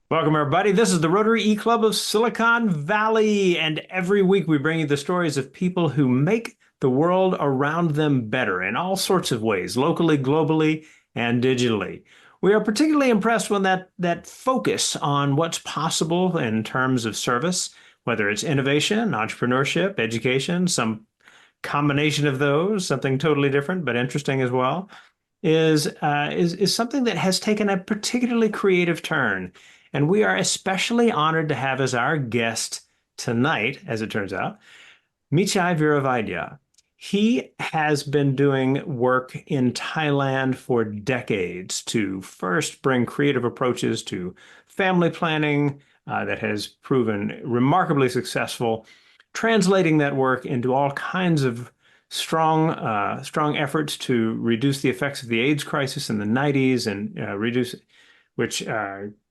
Welcome, everybody. This is the Rotary E-Club of Silicon Valley, and every week we bring you the stories of people who make the world around them better in all sorts of ways, locally, globally, and digitally. We are particularly impressed when that focus on what's possible in terms of service, whether it's innovation, entrepreneurship, education, some combination of those, something totally different but interesting as well, is something that has taken a particularly creative turn. And we are especially honored to have as our guest tonight, as it turns out, Mechai Viravaidya. He has been doing work in Thailand for decades to first bring creative approaches to family planning that has proven remarkably successful, translating that work into all kinds of strong efforts to reduce the effects of the AIDS crisis in the 90s and which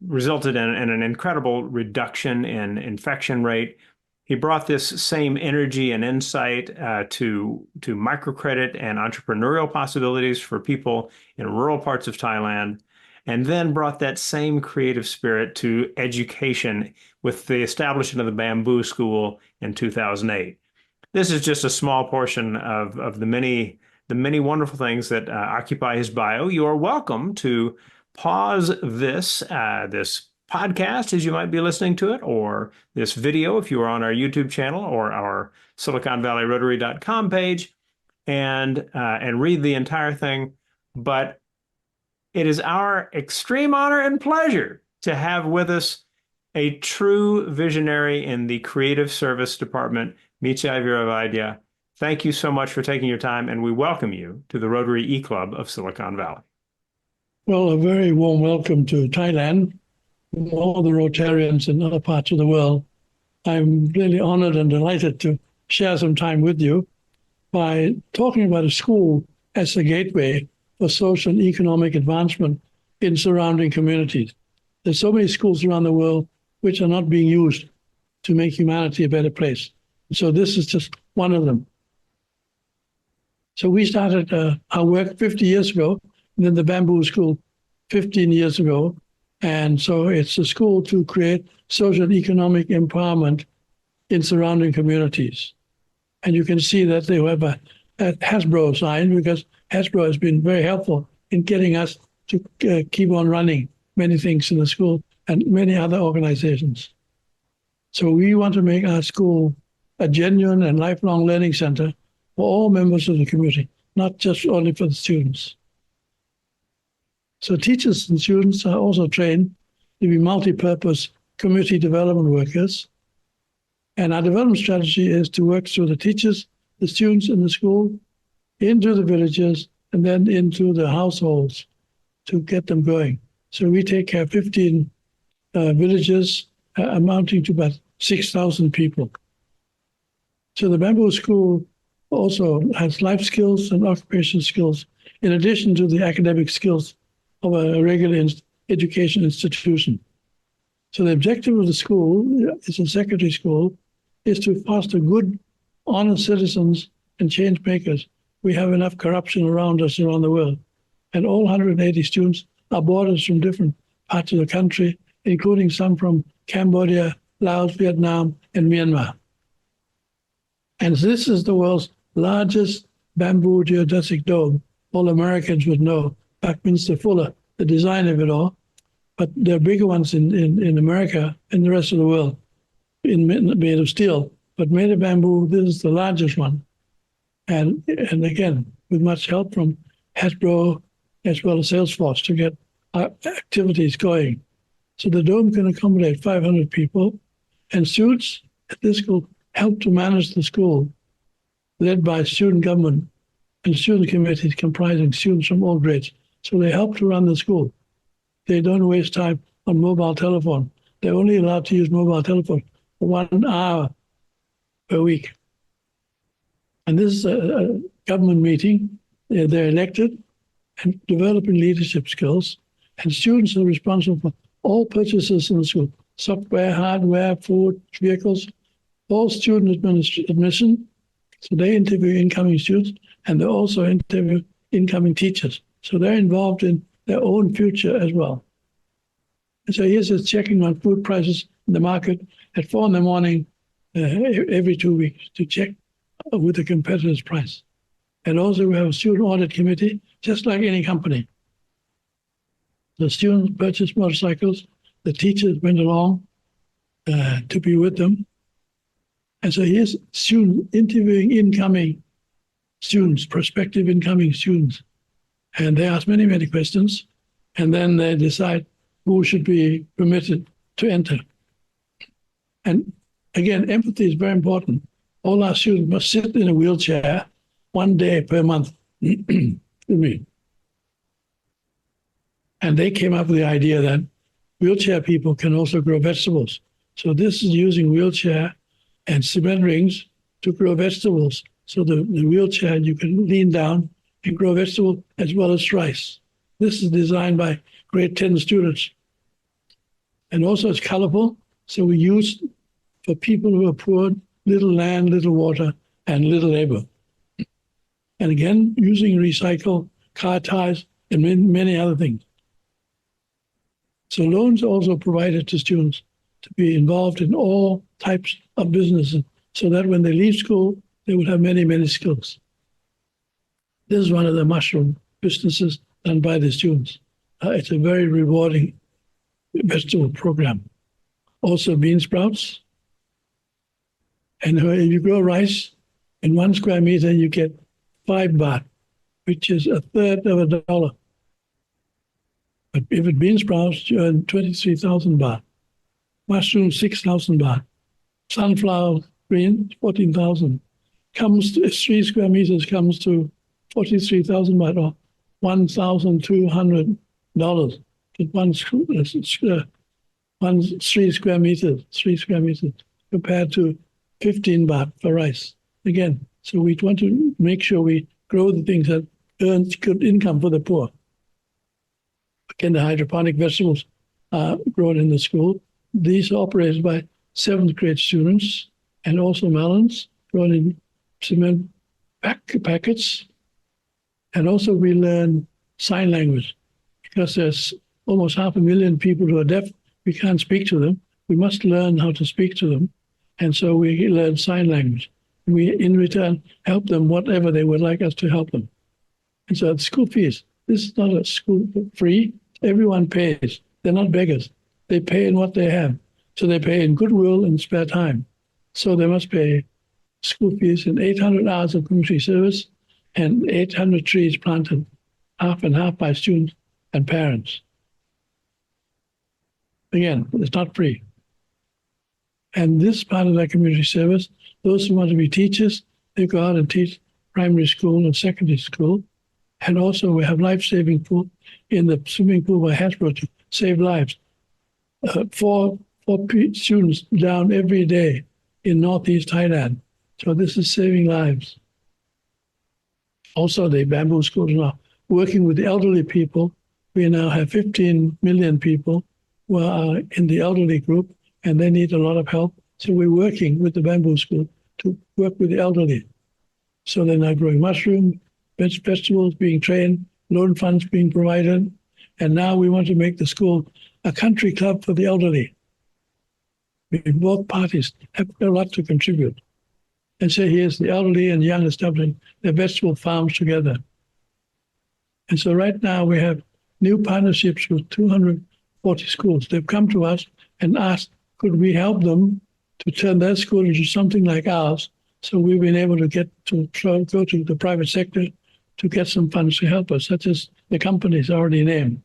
resulted in an incredible reduction in infection rate. He brought this same energy and insight to microcredit and entrepreneurial possibilities for people in rural parts of Thailand, and then brought that same creative spirit to education with the establishment of the Bamboo School in 2008. This is just a small portion of the many wonderful things that occupy his bio. You are welcome to pause this podcast as you might be listening to it, or this video if you are on our YouTube channel or our SiliconValleyRotary.com page, and read the entire thing. But it is our extreme honor and pleasure to have with us a true visionary in the creative service department, Mechai Viravaidya. Thank you so much for taking your time, and we welcome you to the Rotary E-Club of Silicon Valley. Well, a very warm welcome to Thailand, from all the Rotarians in other parts of the world. I'm really honored and delighted to share some time with you by talking about a school as a gateway for social and economic advancement in surrounding communities. There's so many schools around the world which are not being used to make humanity a better place. So this is just one of them. So we started our work 50 years ago, and then the Bamboo School 15 years ago. And so it's a school to create social and economic empowerment in surrounding communities. And you can see that they have a Hasbro sign, because Hasbro has been very helpful in getting us to keep on running many things in the school and many other organizations. So we want to make our school a genuine and lifelong learning center for all members of the community, not just only for the students. So teachers and students are also trained to be multi-purpose community development workers. And our development strategy is to work through the teachers, the students in the school, into the villages, and then into the households to get them going. So we take care of 15 villages amounting to about 6,000 people. So the Bamboo School also has life skills and occupational skills, in addition to the academic skills of a regular education institution. So the objective of the school, it's a secondary school, is to foster good, honest citizens and change makers. We have enough corruption around us around the world. And all 180 students are boarders from different parts of the country, including some from Cambodia, Laos, Vietnam, and Myanmar. And this is the world's largest bamboo geodesic dome. All Americans would know, Buckminster Fuller, the design of it all. But there are bigger ones in America and the rest of the world, made of steel. But made of bamboo, this is the largest one. And again, with much help from Hasbro as well as Salesforce to get our activities going. So the dome can accommodate 500 people, and students at this school help to manage the school, led by student government and student committees comprising students from all grades. So they help to run the school. They don't waste time on mobile telephone. They're only allowed to use mobile telephone for 1 hour per week. And this is a government meeting. They're elected and developing leadership skills. And students are responsible for all purchases in the school: software, hardware, food, vehicles, all student admission. So they interview incoming students, and they also interview incoming teachers. So they're involved in their own future as well. And so here's just checking on food prices in the market at 4 in the morning every 2 weeks to check with the competitor's price. And also we have a student audit committee, just like any company. The students purchased motorcycles, the teachers went along to be with them. And so here's students interviewing incoming students, prospective incoming students. And they ask many, many questions. And then they decide who should be permitted to enter. And again, empathy is very important. All our students must sit in a wheelchair 1 day per month. And they came up with the idea that wheelchair people can also grow vegetables. So this is using wheelchair and cement rings to grow vegetables. So the wheelchair, you can lean down and grow vegetables as well as rice. This is designed by grade 10 students. And also it's colorful. So we use for people who are poor, little land, little water, and little labor. And again, using recycle, car tires, and many other things. So loans are also provided to students to be involved in all types of businesses so that when they leave school, they will have many, many skills. This is one of the mushroom businesses done by the students. It's a very rewarding vegetable program. Also bean sprouts. And if you grow rice, in 1 square meter, you get 5 baht, which is a third of $1. But if it bean sprouts, you earn 23,000 baht. Mushroom, 6,000 baht. Sunflower green, 14,000. Comes to 3 square meters comes to 43,000 baht, or $1,200. One 3 square meters, compared to 15 baht for rice. Again, so we want to make sure we grow the things that earn good income for the poor. Again, the hydroponic vegetables are grown in the school. These are operated by 7th grade students, and also melons grown in cement packets. And also we learn sign language, because there's almost 500,000 people who are deaf. We can't speak to them. We must learn how to speak to them. And so we learn sign language. We, in return, help them whatever they would like us to help them. And so the school fees, this is not a school free. Everyone pays. They're not beggars. They pay in what they have. So they pay in goodwill and spare time. So they must pay school fees in 800 hours of community service and 800 trees planted, half and half by students and parents. Again, it's not free. And this part of that community service, those who want to be teachers, they go out and teach primary school and secondary school. And also we have life-saving pool in the swimming pool by Hasbro to save lives. Four students down every day in Northeast Thailand. So this is saving lives. Also, the bamboo schools are now working with the elderly people. We now have 15 million people who are in the elderly group, and they need a lot of help. So we're working with the bamboo school to work with the elderly. So they're now growing mushroom, vegetables being trained, loan funds being provided. And now we want to make the school a country club for the elderly. Both parties have a lot to contribute. And so here's the elderly and young establishing their vegetable farms together. And so right now we have new partnerships with 240 schools. They've come to us and asked, could we help them to turn their school into something like ours? So we've been able to go to the private sector to get some funds to help us, such as the companies already named.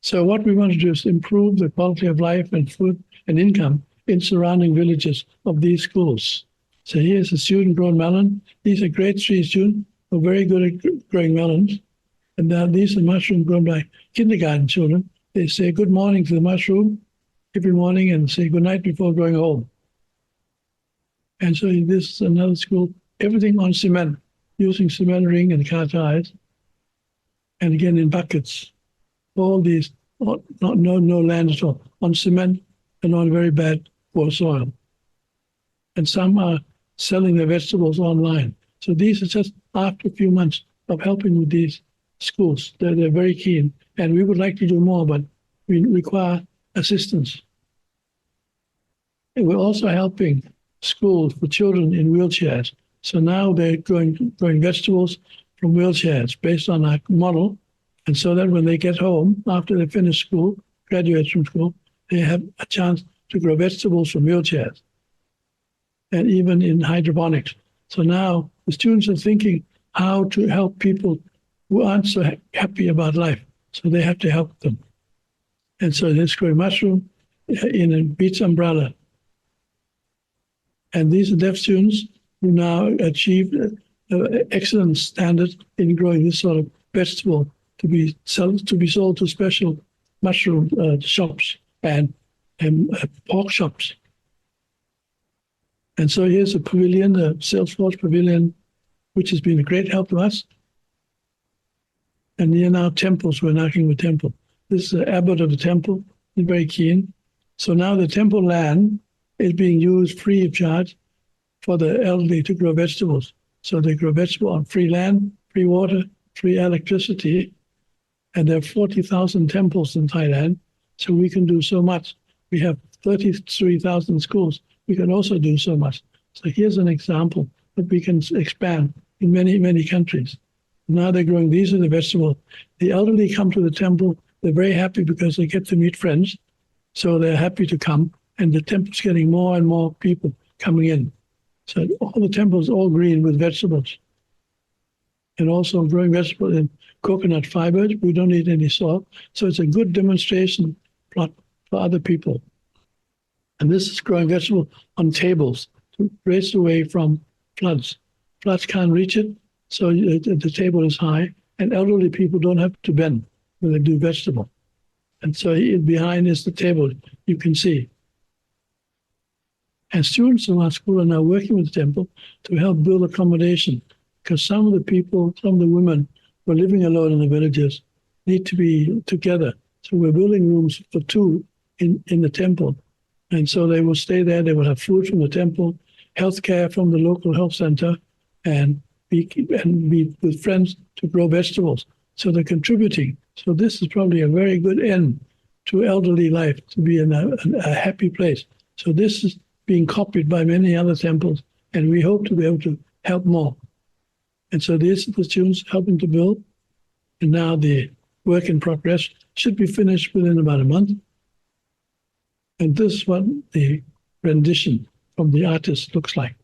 So what we want to do is improve the quality of life and food and income in surrounding villages of these schools. So here's a student-grown melon. These are grade 3 students who are very good at growing melons. And now these are mushrooms grown by kindergarten children. They say good morning to the mushroom every morning and say good night before going home. And so this is another school, everything on cement, using cement ring and car tires. And again, in buckets. All these, no land at all, on cement and on very bad poor soil. And some are selling their vegetables online. So these are just after a few months of helping with these schools. They're very keen. And we would like to do more, but we require assistance. And we're also helping schools for children in wheelchairs. So now they're growing vegetables from wheelchairs based on our model. And so that when they get home, after they finish school, graduate from school, they have a chance to grow vegetables from wheelchairs. And even in hydroponics. So now the students are thinking how to help people who aren't so happy about life. So they have to help them. And so they're growing mushroom in a beach umbrella. And these are deaf students who now achieved excellent standards in growing this sort of vegetable to be sold to special mushroom shops and pork shops. And so here's a pavilion, a Salesforce pavilion, which has been a great help to us. And here now temples, we're knocking the temple. This is the abbot of the temple, he's very keen. So now the temple land is being used free of charge for the elderly to grow vegetables. So they grow vegetables on free land, free water, free electricity. And there are 40,000 temples in Thailand, so we can do so much. We have 33,000 schools. We can also do so much. So here's an example that we can expand in many, many countries. Now they're growing, these are the vegetables. The elderly come to the temple, they're very happy because they get to meet friends. So they're happy to come, and the temple's getting more and more people coming in. So all the temples all green with vegetables. And also growing vegetables in coconut fibers. We don't need any soil. So it's a good demonstration plot for other people. And this is growing vegetable on tables to raise away from floods. Floods can't reach it, so the table is high, and elderly people don't have to bend when they do vegetable. And so behind is the table you can see. And students in our school are now working with the temple to help build accommodation, because some of the people, some of the women who are living alone in the villages need to be together. So we're building rooms for two in the temple. And so they will stay there, they will have food from the temple, healthcare from the local health center, and be with friends to grow vegetables. So they're contributing. So this is probably a very good end to elderly life, to be in a happy place. So this is being copied by many other temples, and we hope to be able to help more. And so these are the students helping to build, and now the work in progress should be finished within about a month. And this is what the rendition from the artist looks like.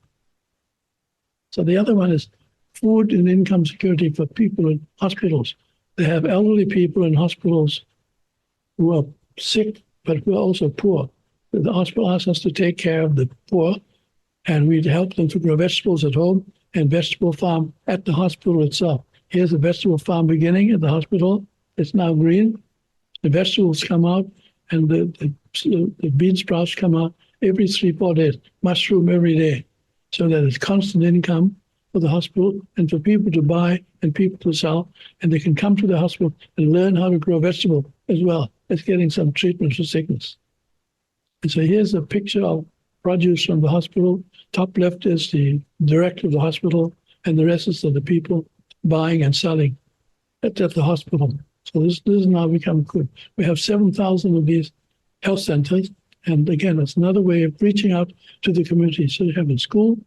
So the other one is food and income security for people in hospitals. They have elderly people in hospitals who are sick, but who are also poor. The hospital asks us to take care of the poor, and we'd help them to grow vegetables at home and vegetable farm at the hospital itself. Here's a vegetable farm beginning at the hospital. It's now green. The vegetables come out, and the bean sprouts come out every 3-4 days, mushroom every day, so that it's constant income for the hospital and for people to buy and people to sell, and they can come to the hospital and learn how to grow vegetable as well as getting some treatment for sickness. And so here's a picture of produce from the hospital. Top left is the director of the hospital, and the rest is of the people buying and selling at the hospital. So this has now become good. We have 7,000 of these health centers. And again, it's another way of reaching out to the community. So you have in school,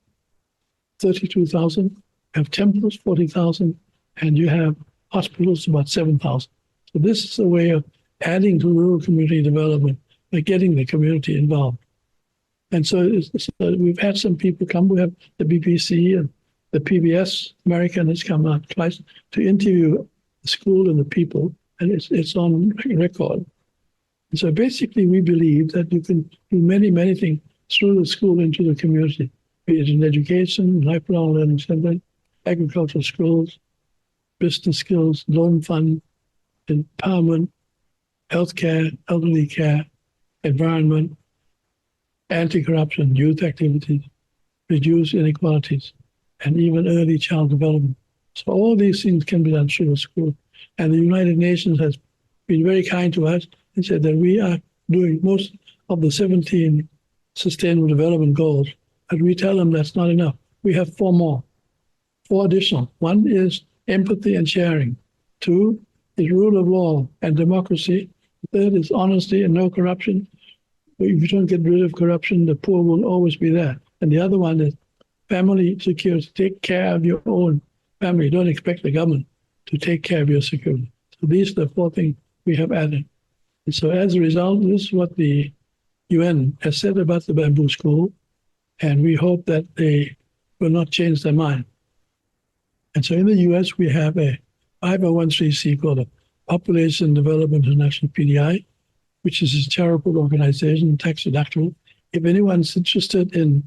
32,000, you have temples, 40,000, and you have hospitals, about 7,000. So this is a way of adding to rural community development by getting the community involved. And so we've had some people come. We have the BBC and the PBS American has come out twice to interview the school and the people, and it's on record. And so basically, we believe that you can do many, many things through the school into the community, be it in education, lifelong learning center, agricultural schools, business skills, loan fund, empowerment, healthcare, elderly care, environment, anti-corruption, youth activities, reduce inequalities, and even early child development. So all these things can be done through the school. And the United Nations has been very kind to us and said that we are doing most of the 17 Sustainable Development Goals, but we tell them that's not enough. We have 4 additional. 1 is empathy and sharing. 2 is rule of law and democracy The third is honesty and no corruption. But if you don't get rid of corruption, the poor will always be there. And the other one is family security. Take care of your own family. Don't expect the government to take care of your security. So these are the four things we have added. And so as a result, this is what the UN has said about the bamboo school, and we hope that they will not change their mind. And so in the US, we have a 501c called the Population Development International PDI, which is a charitable organization, tax deductible. If anyone's interested in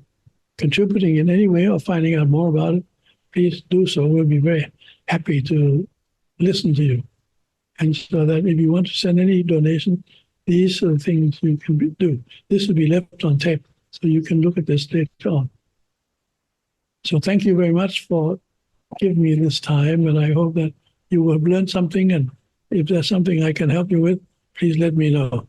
contributing in any way or finding out more about it, please do so. We'll be very happy to listen to you. And so that if you want to send any donation, these are the things you can do. This will be left on tape, so you can look at this later on. So thank you very much for giving me this time, and I hope that you will have learned something, and if there's something I can help you with, please let me know.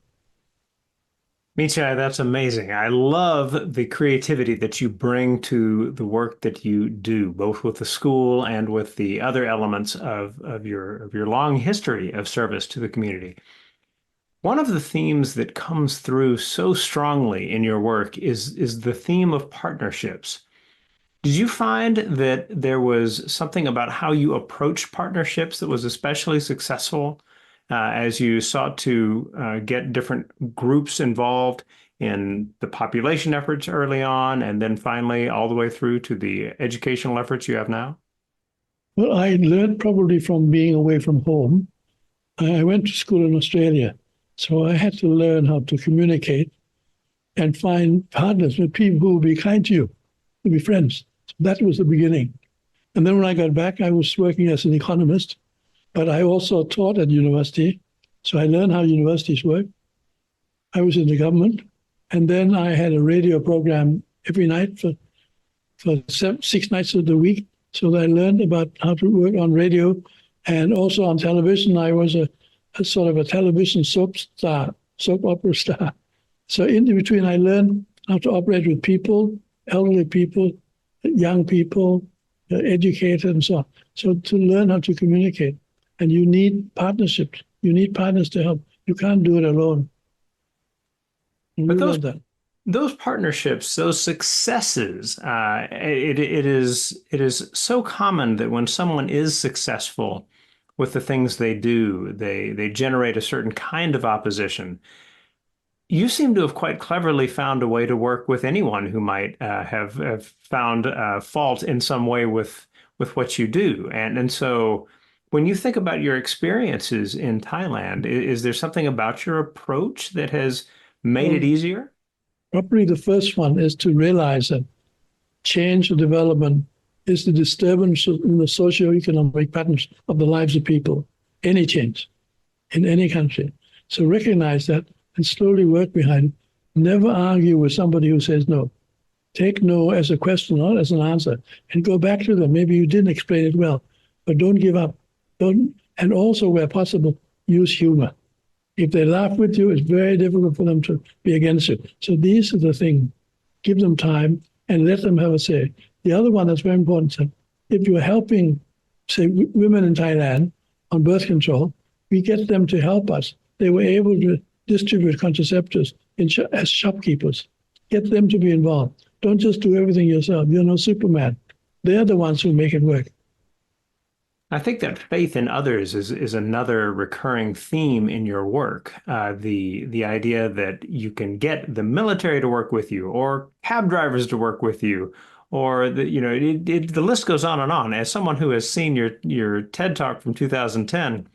Mechai, that's amazing. I love the creativity that you bring to the work that you do, both with the school and with the other elements of your long history of service to the community. One of the themes that comes through so strongly in your work is the theme of partnerships. Did you find that there was something about how you approached partnerships that was especially successful as you sought to get different groups involved in the population efforts early on, and then finally all the way through to the educational efforts you have now? Well, I learned probably from being away from home. I went to school in Australia, so I had to learn how to communicate and find partners with people who will be kind to you, to be friends. So that was the beginning. And then when I got back, I was working as an economist, but I also taught at university. So I learned how universities work. I was in the government. And then I had a radio program every night for 6 nights of the week. So I learned about how to work on radio and also on television. I was a sort of a television soap opera star. So in between, I learned how to operate with people, elderly people, young people, educated, and so on. So to learn how to communicate. And you need partnerships. You need partners to help. You can't do it alone. And But we love that. those partnerships, those successes, it is so common that when someone is successful with the things they do, they generate a certain kind of opposition. You seem to have quite cleverly found a way to work with anyone who might have found fault in some way with what you do. And so when you think about your experiences in Thailand, is there something about your approach that has made it Well, easier? probably the first one is to realize that change or development is the disturbance in the socioeconomic patterns of the lives of people, any change in any country. So recognize that and slowly work behind it. Never argue with somebody who says no. Take no as a question, not as an answer, and go back to them. Maybe you didn't explain it well, but don't give up. Don't, and also, where possible, use humor. If they laugh with you, it's very difficult for them to be against you. So these are the things. Give them time and let them have a say. The other one that's very important is if you're helping, say, women in Thailand on birth control, we get them to help us. They were able to distribute contraceptives as shopkeepers. Get them to be involved. Don't just do everything yourself. You're no Superman. They're the ones who make it work. I think that faith in others is another recurring theme in your work. The idea that you can get the military to work with you, or cab drivers to work with you, or the list goes on and on. As someone who has seen your TED Talk from 2010,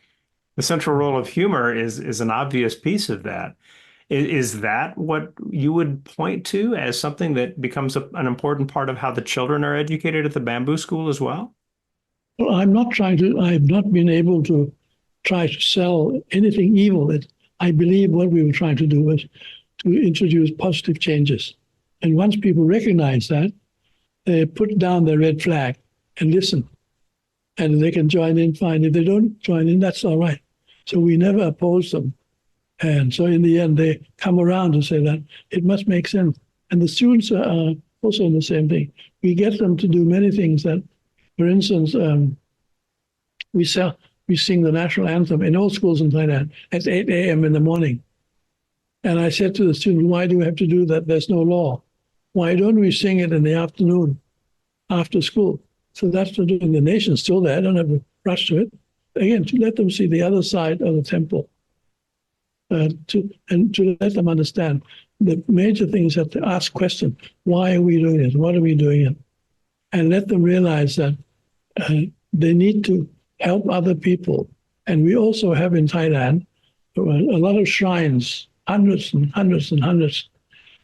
the central role of humor is an obvious piece of that. Is that what you would point to as something that becomes an important part of how the children are educated at the Bamboo School as well? Well, I've not been able to try to sell anything evil. I believe what we were trying to do was to introduce positive changes. And once people recognize that, they put down their red flag and listen. And they can join in fine. If they don't join in, that's all right. So we never oppose them. And so in the end, they come around and say that it must make sense. And the students are also in the same thing. We get them to do many things that, for instance, we we sing the national anthem in all schools in Thailand at 8 a.m. in the morning. And I said to the student, why do we have to do that? There's no law. Why don't we sing it in the afternoon after school? So that's what doing. The nation's still there. I don't have to rush to it. Again, to let them see the other side of the temple, to let them understand the major things that to ask questions. Why are we doing it? What are we doing it? And let them realize that they need to help other people. And we also have in Thailand a lot of shrines, hundreds and hundreds and hundreds,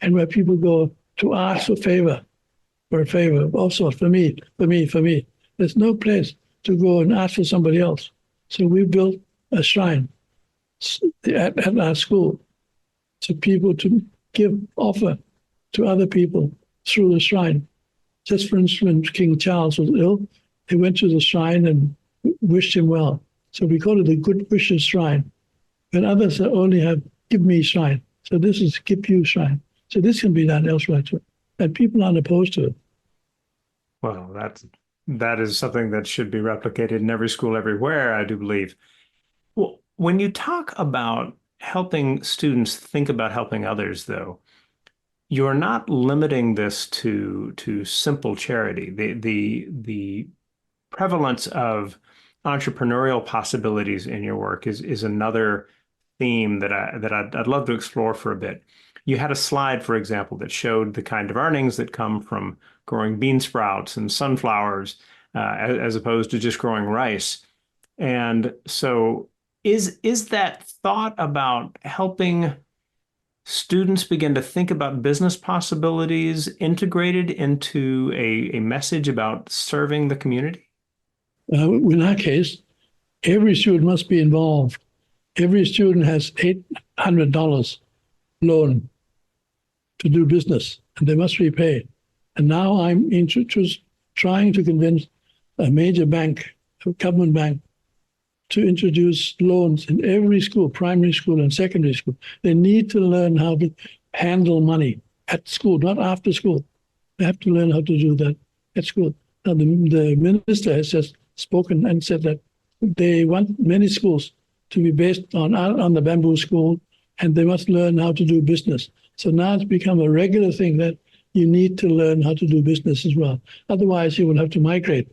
and where people go to ask for a favor, also for me. There's no place to go and ask for somebody else. So we built a shrine at our school to people to offer to other people through the shrine. Just for instance, when King Charles was ill, they went to the shrine and wished him well. So we call it the Good Wishes Shrine. When others only have Give Me Shrine. So this is Give You Shrine. So this can be done elsewhere too. And people aren't opposed to it. Well, that is something that should be replicated in every school everywhere, I do believe. Well, when you talk about helping students think about helping others, though, you're not limiting this to simple charity. The prevalence of entrepreneurial possibilities in your work is another theme that I'd love to explore for a bit. You had a slide, for example, that showed the kind of earnings that come from growing bean sprouts and sunflowers, as opposed to just growing rice. And so is that thought about helping students begin to think about business possibilities integrated into a message about serving the community? In our case, every student must be involved. Every student has $800 loan to do business, and they must repay. And now I'm trying to convince a major bank, a government bank, to introduce loans in every school, primary school and secondary school. They need to learn how to handle money at school, not after school. They have to learn how to do that at school. Now, the minister has just spoken and said that they want many schools to be based on the bamboo school, and they must learn how to do business. So now it's become a regular thing that you need to learn how to do business as well. Otherwise, you will have to migrate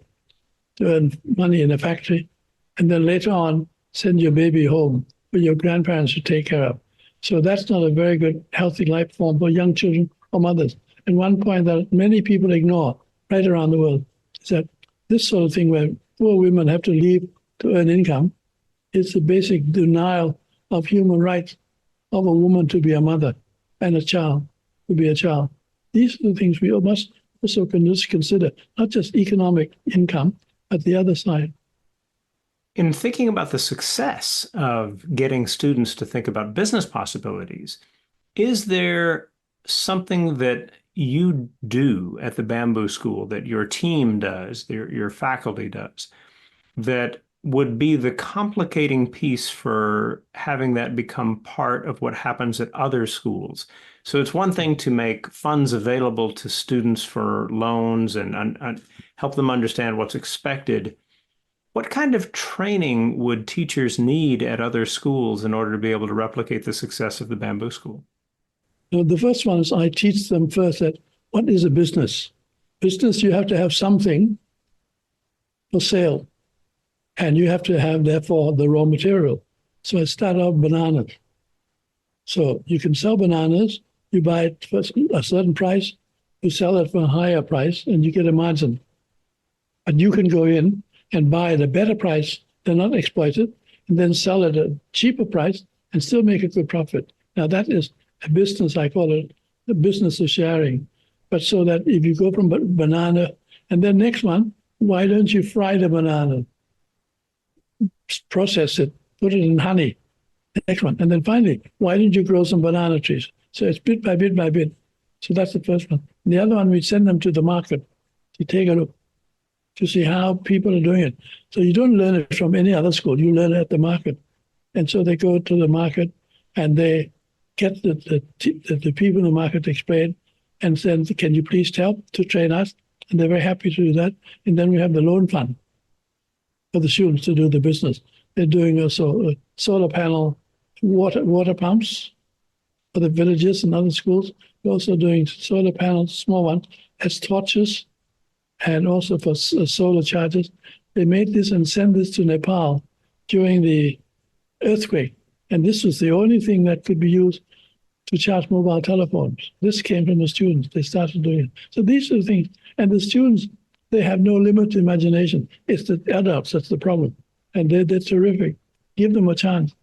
to earn money in a factory, and then later on, send your baby home for your grandparents to take care of. So that's not a very good, healthy life form for young children or mothers. And one point that many people ignore right around the world is that this sort of thing where poor women have to leave to earn income is the basic denial of human rights of a woman to be a mother and a child to be a child. These are the things we must also consider, not just economic income, but the other side. In thinking about the success of getting students to think about business possibilities, is there something that you do at the Bamboo School, that your team does, your faculty does, that would be the complicating piece for having that become part of what happens at other schools? So it's one thing to make funds available to students for loans and help them understand what's expected. What kind of training would teachers need at other schools in order to be able to replicate the success of the Bamboo School? The first one is I teach them first that what is a business? Business, you have to have something for sale, and you have to have, therefore, the raw material. So I start out bananas. So you can sell bananas, you buy it for a certain price, you sell it for a higher price, and you get a margin. But you can go in and buy at a better price, they're not exploited, and then sell at a cheaper price and still make a good profit. Now that is a business, I call it the business of sharing. But so that if you go from banana, and then next one, why don't you fry the banana, process it, put it in honey, the next one. And then finally, why don't you grow some banana trees? So it's bit by bit by bit. So that's the first one. And the other one, we send them to the market to take a look, to see how people are doing it. So you don't learn it from any other school, you learn it at the market. And so they go to the market and they get the people in the market to explain and then, can you please help to train us? And they're very happy to do that. And then we have the loan fund for the students to do the business. They're doing also a solar panel water pumps for the villages and other schools. We're also doing solar panels, small ones, as torches, and also for solar chargers. They made this and sent this to Nepal during the earthquake. And this was the only thing that could be used to charge mobile telephones. This came from the students. They started doing it. So these are the things. And the students, they have no limited imagination. It's the adults that's the problem. And they're terrific. Give them a chance.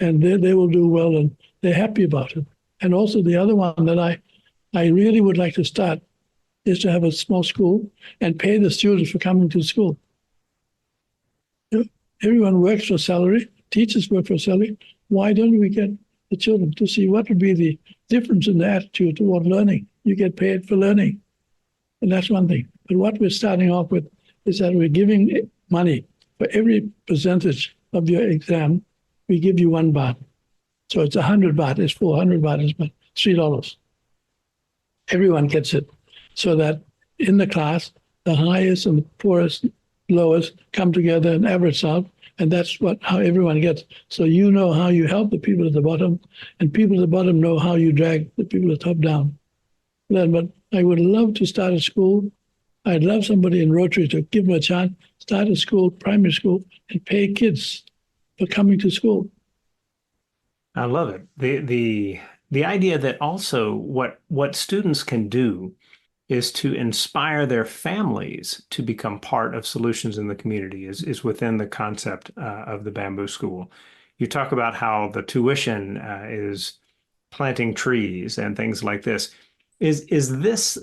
And they will do well, and they're happy about it. And also the other one that I really would like to start is to have a small school and pay the students for coming to school. Everyone works for salary. Teachers work for salary. Why don't we get the children to see what would be the difference in the attitude toward learning? You get paid for learning. And that's one thing. But what we're starting off with is that we're giving money for every percentage of your exam. We give you 1 baht. So it's 100 baht. It's 400 baht. It's about $3. Everyone gets it. So that in the class, the highest and the poorest, lowest come together and average out. And that's how everyone gets. So you know how you help the people at the bottom, and people at the bottom know how you drag the people at the top down. But I would love to start a school. I'd love somebody in Rotary to give them a chance, start a school, primary school, and pay kids for coming to school. I love it. The idea that also what students can do is to inspire their families to become part of solutions in the community is within the concept of the Bamboo School. You talk about how the tuition is planting trees and things like this. Is this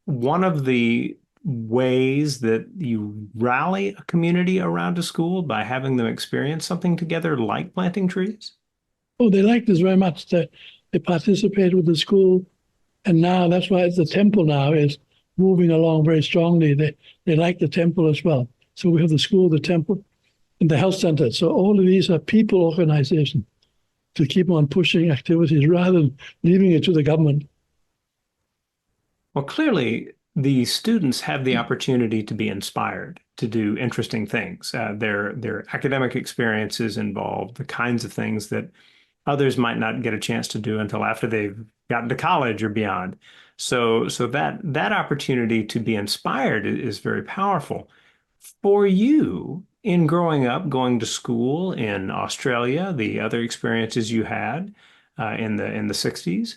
one of the ways that you rally a community around a school, by having them experience something together like planting trees? Oh, they like this very much. They participate with the school. And now that's why the temple now is moving along very strongly. They like the temple as well. So we have the school, the temple, and the health center. So all of these are people organizations to keep on pushing activities rather than leaving it to the government. Well, clearly, the students have the opportunity to be inspired to do interesting things. Their academic experiences involve the kinds of things that others might not get a chance to do until after they've gotten to college or beyond. So that opportunity to be inspired is very powerful. For you, in growing up, going to school in Australia, the other experiences you had in the 60s,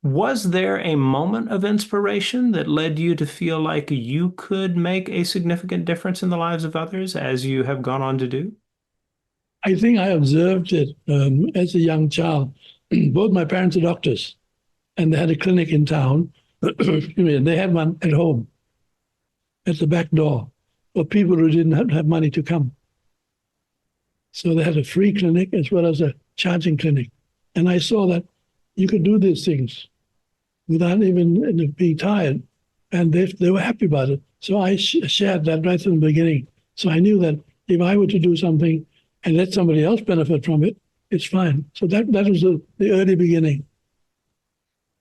was there a moment of inspiration that led you to feel like you could make a significant difference in the lives of others, as you have gone on to do? I think I observed it as a young child. Both my parents are doctors, and they had a clinic in town. They had one at home, at the back door, for people who didn't have money to come. So they had a free clinic as well as a charging clinic. And I saw that you could do these things without even being tired. And they were happy about it. So I shared that right from the beginning. So I knew that if I were to do something and let somebody else benefit from it, it's fine. So that was the early beginning.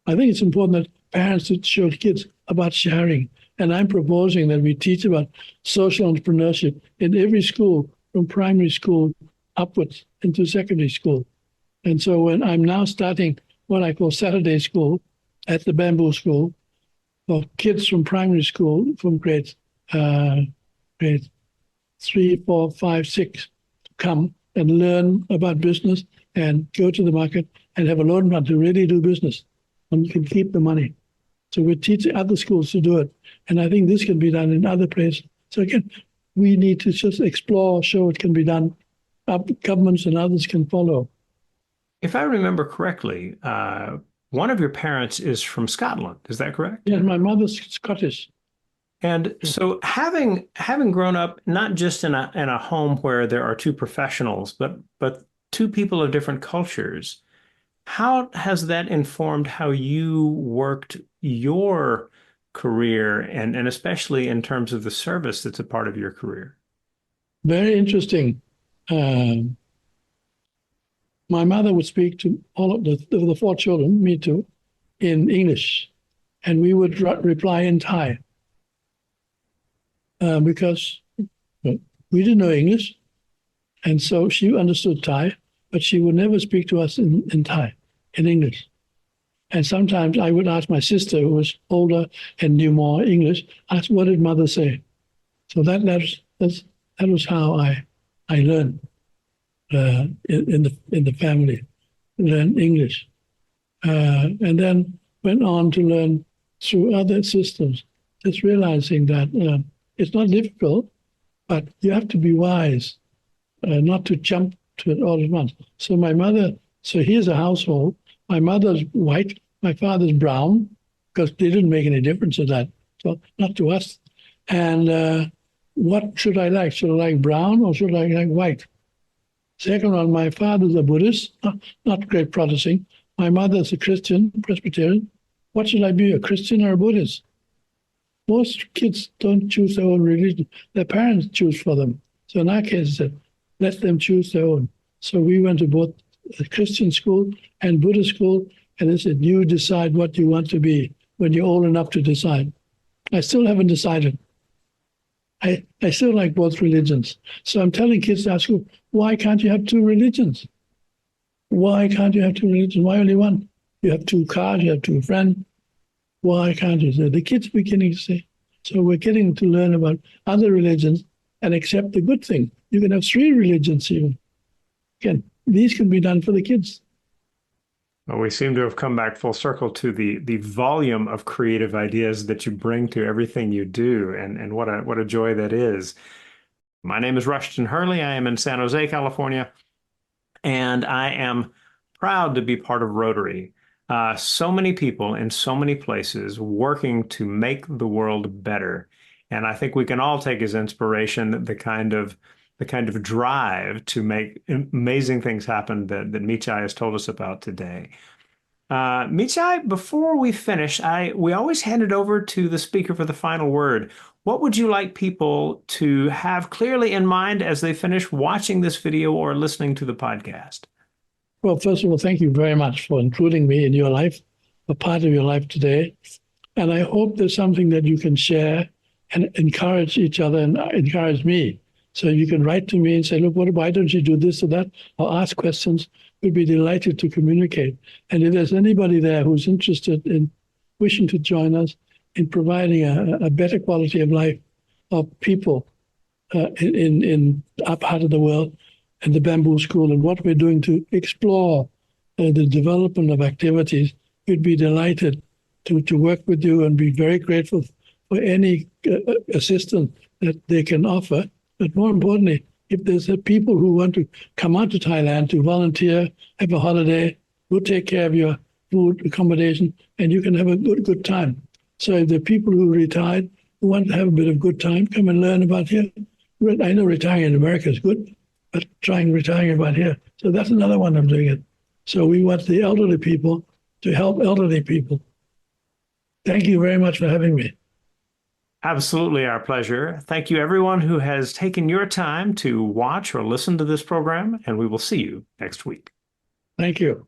I think it's important that parents should show kids about sharing. And I'm proposing that we teach about social entrepreneurship in every school, from primary school upwards into secondary school. And so when I'm now starting what I call Saturday school at the Bamboo School for kids from primary school, from grades 3, 4, 5, 6, to come and learn about business and go to the market and have a loan fund to really do business. And you can keep the money. So we're teaching other schools to do it. And I think this can be done in other places. So again, we need to just explore, show it can be done. Governments and others can follow. If I remember correctly, one of your parents is from Scotland. Is that correct? Yes, my mother's Scottish. And so having grown up not just in a home where there are two professionals, but two people of different cultures, how has that informed how you worked your career, and especially in terms of the service that's a part of your career? Very interesting. My mother would speak to all of the 4 children, me too, in English, and we would reply in Thai because we didn't know English. And so she understood Thai, but she would never speak to us in Thai, in English. And sometimes I would ask my sister, who was older and knew more English, ask, what did mother say? So that was how I learned in the family, learn English, and then went on to learn through other systems. Just realizing that it's not difficult, but you have to be wise, not to jump to it all at once. So here's a household. My mother's white, my father's brown, because they didn't make any difference in that. So not to us. And what should I like? Should I like brown or should I like white? Second one, my father's a Buddhist, not great Protestant. My mother's a Christian, Presbyterian. What should I be, a Christian or a Buddhist? Most kids don't choose their own religion. Their parents choose for them. So in our case, let them choose their own. So we went to both a Christian school and Buddhist school, and they said, you decide what you want to be when you're old enough to decide. I still haven't decided. I still like both religions. So I'm telling kids at school, why can't you have two religions? Why can't you have two religions? Why only one? You have two cars, you have two friends. Why can't you? So the kids are beginning to say. So we're getting to learn about other religions and accept the good thing. You can have three religions even. Again, these can be done for the kids. Well, we seem to have come back full circle to the volume of creative ideas that you bring to everything you do, and what a joy that is. My name is Rushton Hurley. I am in San Jose, California, and I am proud to be part of Rotary. So many people in so many places working to make the world better. And I think we can all take as inspiration the kind of drive to make amazing things happen that Mechai has told us about today. Mechai, before we finish, we always hand it over to the speaker for the final word. What would you like people to have clearly in mind as they finish watching this video or listening to the podcast? Well, first of all, thank you very much for including me in your life, a part of your life today. And I hope there's something that you can share and encourage each other and encourage me. So you can write to me and say, look, why don't you do this or that? Or ask questions. We'd be delighted to communicate. And if there's anybody there who's interested in wishing to join us in providing a better quality of life of people in our part of the world and the Bamboo School and what we're doing to explore the development of activities, we'd be delighted to work with you and be very grateful for any assistance that they can offer. But more importantly, if there's people who want to come out to Thailand to volunteer, have a holiday, we'll take care of your food, accommodation, and you can have a good time. So if there are people who retired who want to have a bit of good time, come and learn about here. I know retiring in America is good, but trying retiring about here. So that's another one I'm doing it. So we want the elderly people to help elderly people. Thank you very much for having me. Absolutely our pleasure. Thank you, everyone who has taken your time to watch or listen to this program, and we will see you next week. Thank you.